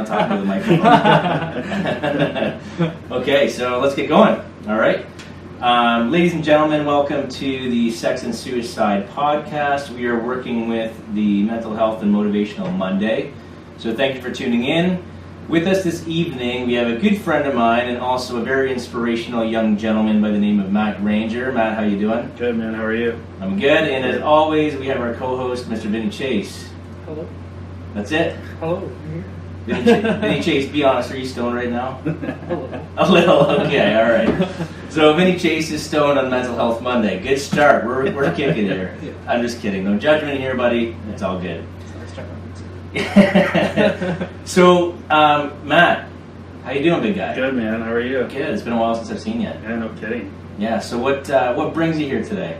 talking to the microphone. Okay, so let's get going. All right. Ladies and gentlemen, welcome to the Sex and Suicide podcast. We are working with the Mental Health and Motivational Monday. So thank you for tuning in. With us this evening, we have a good friend of mine and also a very inspirational young gentleman by the name of Matt Granger. Matt, how you doing? Good, man. How are you? I'm good. And as always, we have our co-host, Mr. Vinni Chase. Hello. That's it? Hello. Vinni Chase, be honest, are you stoned right now? A little. A little, okay, all right. So Vinni Chase is stoned on Mental Health Monday. Good start. We're kicking here. Yeah. I'm just kidding. No judgment here, buddy. It's all good. So, Matt, how you doing, big guy? Good, man. How are you? Good. It's been a while since I've seen you. Yeah, no kidding. Yeah. So what brings you here today?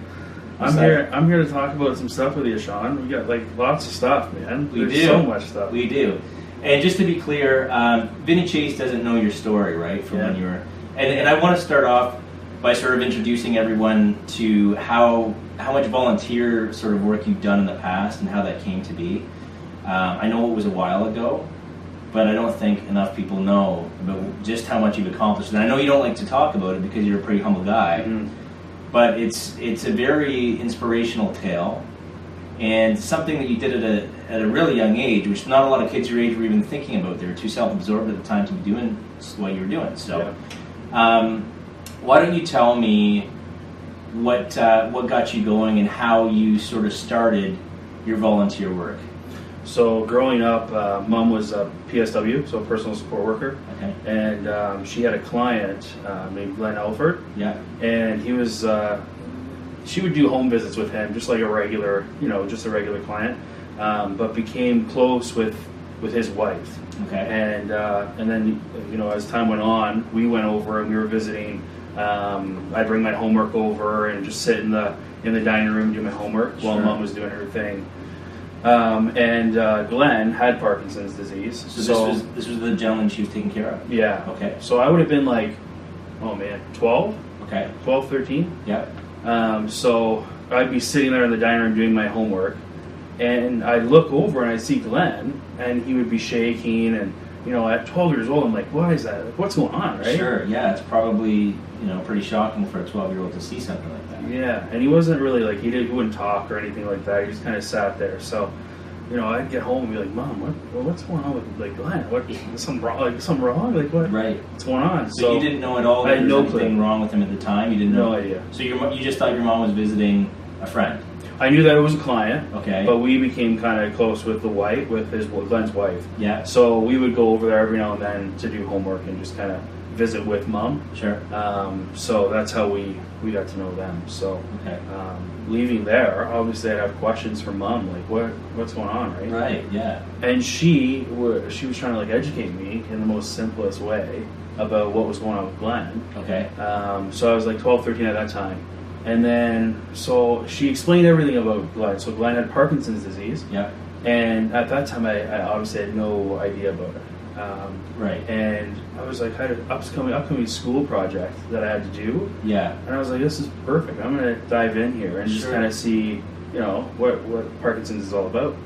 I'm here to talk about some stuff with you, Sean. We got like lots of stuff, man. We There's do. so much stuff. We do. And just to be clear, Vinni Chase doesn't know your story, right? From when you were, and I want to start off by sort of introducing everyone to how much volunteer sort of work you've done in the past and how that came to be. I know it was a while ago, but I don't think enough people know about just how much you've accomplished. And I know you don't like to talk about it because you're a pretty humble guy, but it's a very inspirational tale and something that you did at a really young age, which not a lot of kids your age were even thinking about. They were too self-absorbed at the time to be doing what you were doing. So, why don't you tell me what got you going and how you sort of started your volunteer work? So growing up, Mom was a PSW, so a personal support worker, and she had a client named Glenn Elford. Yeah. And he was, she would do home visits with him, just like a regular, just a regular client, but became close with his wife. Okay. And then, as time went on, we went over and we were visiting. I'd bring my homework over and just sit in the dining room, do my homework while Mom was doing her thing. And Glenn had Parkinson's disease. So this was the gentleman she was taking care of? Yeah. Okay. So I would have been like, 12? Okay. 12, 13? Yeah. So I'd be sitting there in the dining room doing my homework, and I'd look over and I'd see Glenn, and he would be shaking, and at 12 years old, I'm like, why is that? Like, what's going on, right? Sure, yeah, it's probably, pretty shocking for a 12-year-old to see something like that. Yeah, and he wasn't really like, he wouldn't talk or anything like that. He just kind of sat there. So, I'd get home and be like, Mom, what's going on with Glenn? Is something wrong? Like, something wrong? Like, what? Right. What's going on? So you didn't know at all that there was anything wrong with him at the time? You didn't know? No idea. So you just thought your mom was visiting a friend? I knew that it was a client. Okay. But we became kind of close with Glenn's wife. Yeah. So we would go over there every now and then to do homework and just kind of visit with Mom. Sure. So that's how we got to know them. So leaving there, obviously I'd have questions for Mom, like what's going on, right? Right. Yeah. And she was trying to educate me in the most simplest way about what was going on with Glenn. Okay. So I was like 12, 13 at that time. And then, so she explained everything about Glenn. So Glenn had Parkinson's disease. Yeah. And at that time, I obviously had no idea about it. Right. And I was like, I had an upcoming school project that I had to do. Yeah. And I was like, this is perfect. I'm going to dive in here and just kind of see, what Parkinson's is all about.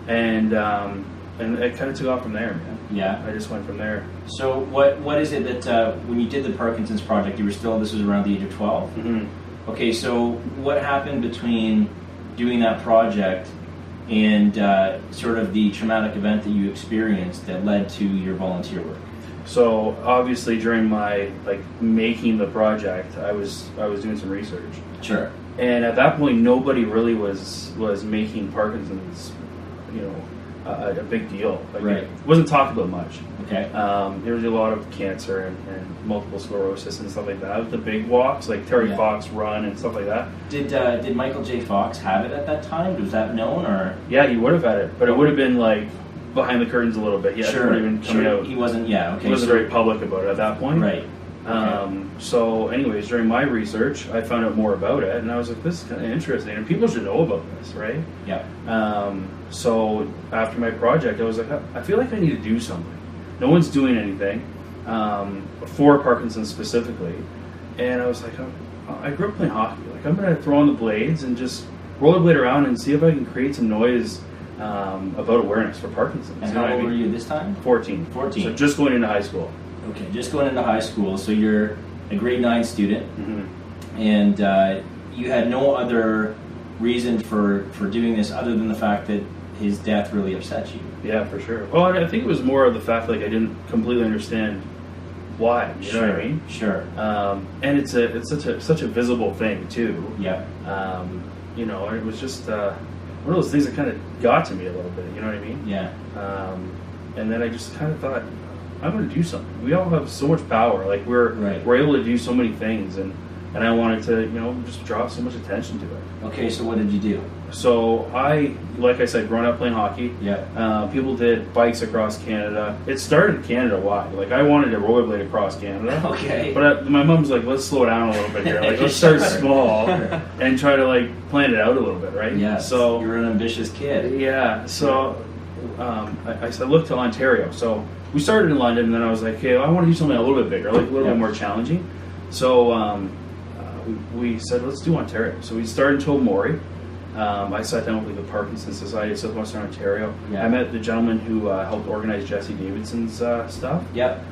And it kind of took off from there, man. Yeah. I just went from there. So what is it that when you did the Parkinson's project, this was around the age of 12? Mm-hmm. Okay, so what happened between doing that project and sort of the traumatic event that you experienced that led to your volunteer work? So obviously during my making the project, I was doing some research. Sure. And at that point, nobody really was making Parkinson's, a big deal. Right. It wasn't talked about much. Okay. There was a lot of cancer and multiple sclerosis and stuff like that. The big walks, like Terry Fox Run and stuff like that. Did Michael J. Fox have it at that time? Was that known, or? Yeah, he would have had it, but it would have been behind the curtains a little bit. Yeah, sure. It would have been coming out. He wasn't. Yeah. Okay. He wasn't very public about it at that point. Right. Okay. So anyways, during my research, I found out more about it, and I was like, this is kind of interesting, and people should know about this, right? Yeah. So after my project, I was like, I feel like I need to do something. No one's doing anything for Parkinson's specifically, and I was like, I grew up playing hockey. I'm going to throw on the blades and just rollerblade around and see if I can create some noise about awareness for Parkinson's. And how old were you this time? 14. 14. So just going into high school. Okay, just going into high school. So you're a grade 9 student, and you had no other reason for doing this other than the fact that his death really upset you. Yeah, for sure. Well, I think it was more of the fact like I didn't completely understand why. You know what I mean? Sure. And it's such a visible thing too. Yeah. You know, it was just one of those things that kind of got to me a little bit. You know what I mean? Yeah. And then I just kind of thought, I'm going to do something. We all have so much power. Like we're able to do so many things, and I wanted to just draw so much attention to it. Okay, so what did you do? So like I said, growing up playing hockey, people did bikes across Canada. It started Canada-wide. Like I wanted to rollerblade across Canada. Okay. But my mom's like, let's slow down a little bit here. Like let's start small and try to like plan it out a little bit, right? Yeah. So you're an ambitious kid. Yeah. So I looked to Ontario. So we started in London, and then I was like, okay, I want to do something a little bit bigger, like a little bit more challenging. So we said, let's do Ontario. So we started in Tobermory. I sat down with the Parkinson's Society of Southwestern Ontario. Yeah. I met the gentleman who helped organize Jesse Davidson's stuff. Yep.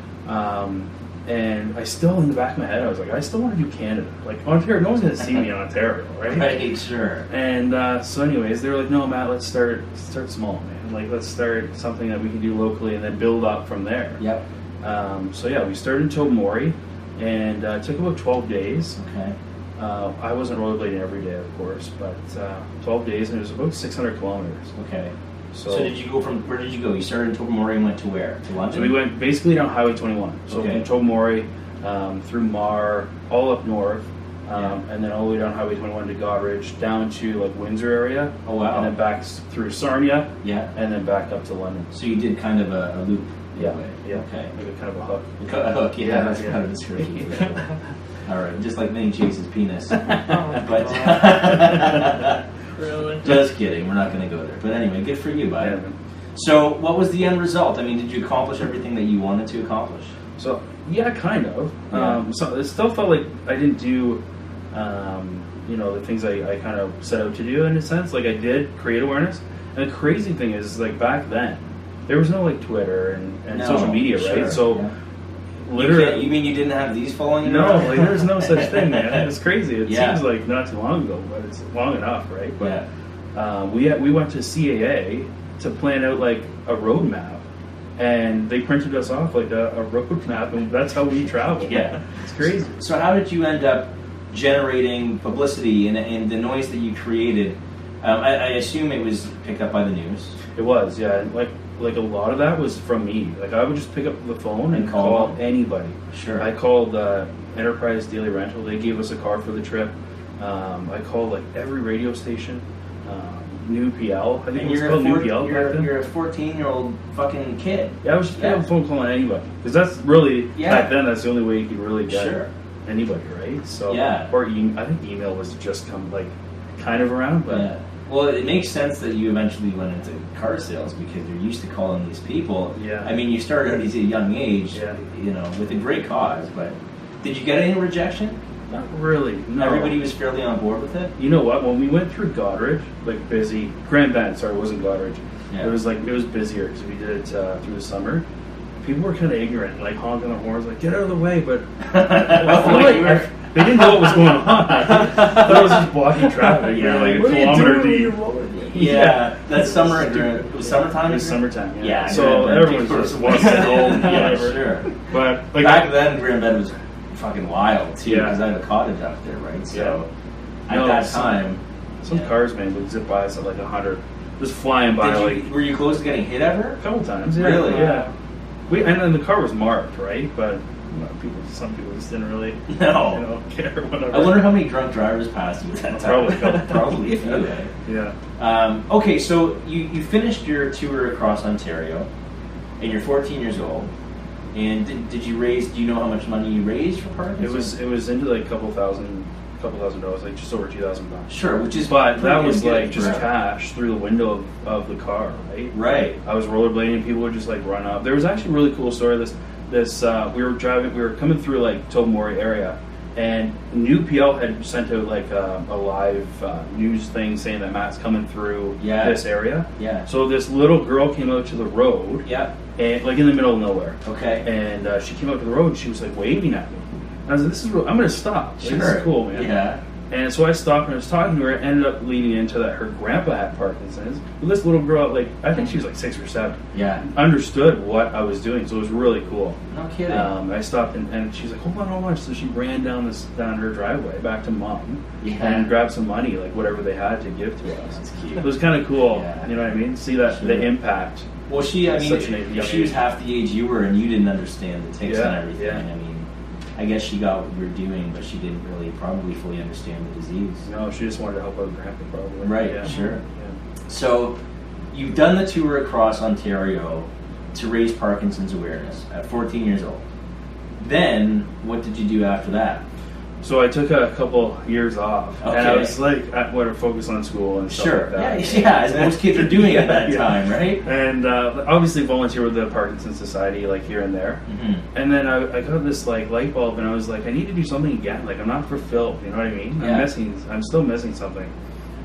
And I still, in the back of my head, I was like, I still want to do Canada. Like, Ontario, no one's going to see me in Ontario, right? Right, sure. And so anyways, they were like, no, Matt, let's start small, man. Like, let's start something that we can do locally and then build up from there. Yep. So yeah, we started in Tobermory, and it took about 12 days. Okay. I wasn't rollerblading every day, of course, but 12 days, and it was about 600 kilometers. Okay. So did you go where did you go? You started in Tobermory and went to where? To London? So we went basically down Highway 21. So from Tobermory through Mar, all up north, and then all the way down Highway 21 to Goderich, down to like Windsor area. Oh wow. And then back through Sarnia. Yeah. And then back up to London. So you did kind of a loop. Yeah. Yeah. Okay. Like a kind of a hook. A hook. Yeah. That's kind of a description. For sure. All right. Just like Vinni Chase's penis. But really? Just kidding. We're not going to go there. But anyway, good for you, bud. Yeah. So, what was the end result? I mean, did you accomplish everything that you wanted to accomplish? So, yeah, kind of. Yeah. So it still felt like I didn't do, the things I kind of set out to do in a sense. Like I did create awareness. And the crazy thing is, like back then, there was no like Twitter and social media, right? Sure. So literally, you mean you didn't have these following? No, like there's no such thing, man. It's crazy. It Yeah. seems like not too long ago, but it's long enough, right? But Yeah. we went to CAA to plan out like a road map, and they printed us off like a road map, and that's how we traveled. Yeah. It's crazy. So how did you end up generating publicity and the noise that you created? I assume it was picked up by the news. It was, yeah. And like a lot of that was from me. Like I would just pick up the phone and call anybody. Sure. I called Enterprise Daily Rental. They gave us a car for the trip. I called like every radio station. New PL. I think it was called New PL back then. You're a 14-year-old fucking kid. Yeah, I was just picking up the phone calling anybody. Because that's really, back then, that's the only way you could really get anybody, right? So, or I think email was just kind of around, but... Yeah. Well, it makes sense that you eventually went into car sales because you're used to calling these people. Yeah. I mean, you started at a young age, with a great cause, but did you get any rejection? Not really, no. Everybody was fairly on board with it? You know what? When we went through Goderich, like busy, Grand Bend, sorry, it wasn't Goderich. Yeah. It was busier because we did it through the summer. People were kind of ignorant, like honking their horns, like, get out of the way, but they didn't know what was going on. I thought it was just blocking traffic. Yeah, like a kilometer deep. Yeah, that's summer. It was summertime. It was summertime. Yeah. So everyone just wants to go. Yeah, sure. But like back then, Grand Bend was fucking wild too because I have a cottage up there, right? So at that time, some cars, man, would zip by us at like 100, just flying by. Were you close to getting hit ever? A couple times. Yeah. Really? Yeah. And then the car was marked, right? But some people just didn't really care. Whatever. I wonder how many drunk drivers passed you at that time. Probably a few. Yeah. Okay, so you finished your tour across Ontario, and you're 14 years old. And did you raise? Do you know how much money you raised for Parkinson's? It was into like a couple thousand dollars, like just over $2,000. Sure, which is but that was like just cash through the window of the car, right? Right. I was rollerblading, and people would just like run up. There was actually a really cool story. We were coming through like Tobermory area, And New PL had sent out like a live news thing saying that Matt's coming through this area. Yeah. So this little girl came out to the road. Yeah. And like in the middle of nowhere. Okay. And she came out to the road and she was like waving at me. And I was like, "This is real. I'm going to stop. Like, Sure. This is cool, man." Yeah. And so I stopped and I was talking to her. Ended up leading into that her grandpa had Parkinson's. But this little girl, like I think she was like 6 or 7. Yeah. Understood what I was doing, so it was really cool. No kidding. I stopped and she's like, hold on. So she ran down her driveway back to Mom and grabbed some money, like whatever they had to give to us. That's cute. It was kind of cool. Yeah. You know what I mean? See that the impact. Well, if she was half the age you were and you didn't understand the tics and everything, I mean, I guess she got what you were doing, but she didn't really probably fully understand the disease. No, she just wanted to help out Grandpa probably. Right, yeah. sure. Yeah. So you've done the tour across Ontario to raise Parkinson's awareness at 14 years old. Then, what did you do after that? So I took a couple years off, Okay. and I was like, I wanted to focus on school and stuff like that. Yeah, as most kids are doing at that time, right? And obviously volunteer with the Parkinson's Society, like here and there. Mm-hmm. And then I got this like light bulb, and I was like, I need to do something again. Like I'm not fulfilled, you know what I mean? I'm still missing something.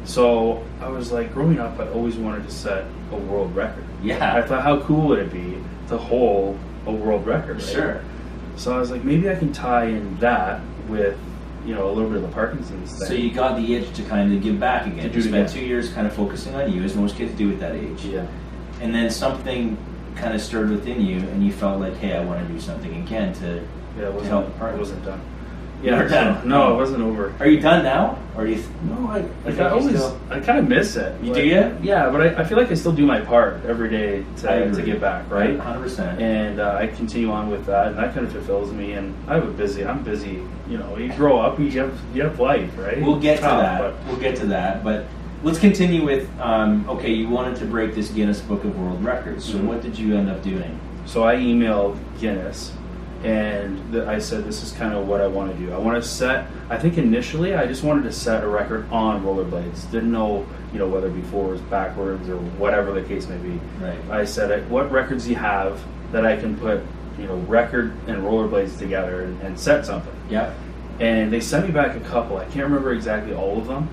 So I was like, growing up, I always wanted to set a world record. Yeah. I thought, how cool would it be to hold a world record? Right? Sure. So I was like, maybe I can tie in that with, a little bit of the Parkinson's thing. So you got the itch to kind of give back again. To You spent 2 years kind of focusing on you, as most kids do at that age. Yeah. And then something kind of stirred within you, and you felt like, hey, I want to do something again to it help. It wasn't done. You're done? No, it wasn't over. Are you done now? Or do you? No, I kind of miss it. You do you? Yeah, but I feel like I still do my part every day to give back, right? 100%. And I continue on with that, and that kind of fulfills me. And I'm busy. You grow up, you have life, right? We'll get to that. But let's continue with. Okay, you wanted to break this Guinness Book of World Records. So what did you end up doing? So I emailed Guinness. And I said, this is kind of what I want to do. I want to set, I think initially I just wanted to set a record on rollerblades. Didn't know, whether it be forwards, backwards, or whatever the case may be. Right. I said, what records do you have that I can put, record and rollerblades together and set something? Yeah. And they sent me back a couple. I can't remember exactly all of them,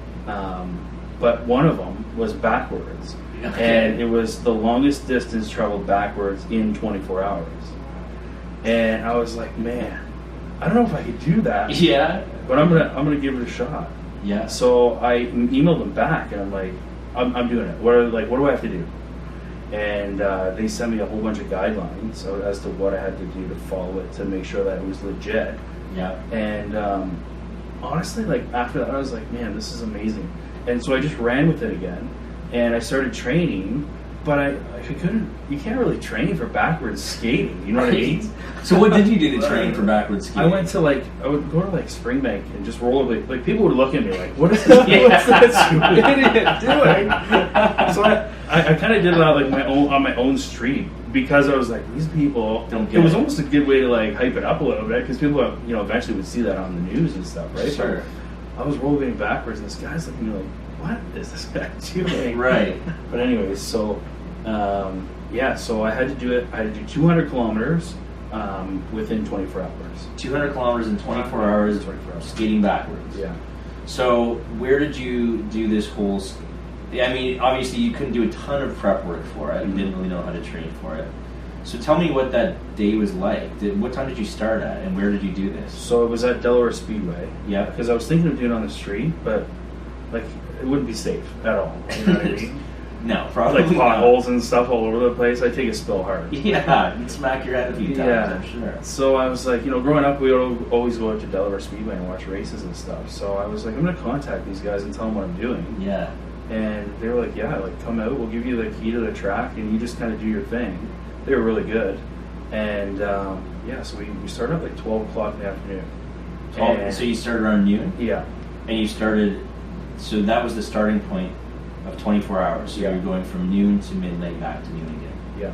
but one of them was backwards. Okay. And it was the longest distance traveled backwards in 24 hours. And I was like, man, I don't know if I could do that. Yeah. But I'm gonna give it a shot. Yeah. So I emailed them back, and I'm like, I'm doing it. What do I have to do? And they sent me a whole bunch of guidelines as to what I had to do to follow it to make sure that it was legit. Yeah. And honestly, like after that, I was like, man, this is amazing. And so I just ran with it again, and I started training. But I couldn't. You can't really train for backwards skating. You know what I mean? So what did you do to train for backwards skating? I went to I would go to Springbank and just rollerblade. Like people would look at me like, "What is this? What's this idiot doing?" So I kind of did it on my own street because I was like, these people. It was almost a good way to hype it up a little bit because people eventually would see that on the news and stuff, right? Sure. But I was rollerblading backwards, and this guy's looking at me like, what is this guy doing? Right. But anyways, so so I had to do it. I had to do 200 kilometers within 24 hours. 200 kilometers in 24 hours, skating backwards. Yeah. So where did you do this whole? I mean, obviously you couldn't do a ton of prep work for it. You didn't really know how to train for it. So tell me what that day was like. What time did you start at, and where did you do this? So it was at Delaware Speedway. Yeah. Because I was thinking of doing it on the street, but it wouldn't be safe at all. You know what I mean? No, probably like potholes and stuff all over the place. I take a spill hard. Yeah, you'd smack your head a few times, I'm sure. So I was like, growing up, we would always go out to Delaware Speedway and watch races and stuff. So I was like, I'm going to contact these guys and tell them what I'm doing. Yeah. And they were like, yeah, come out. We'll give you the key to the track, and you just kind of do your thing. They were really good. And, so we started at 12 o'clock in the afternoon. So you started around noon? Yeah. And you started, so that was the starting point of 24 hours. So you're going from noon to midnight back to noon again. Yeah.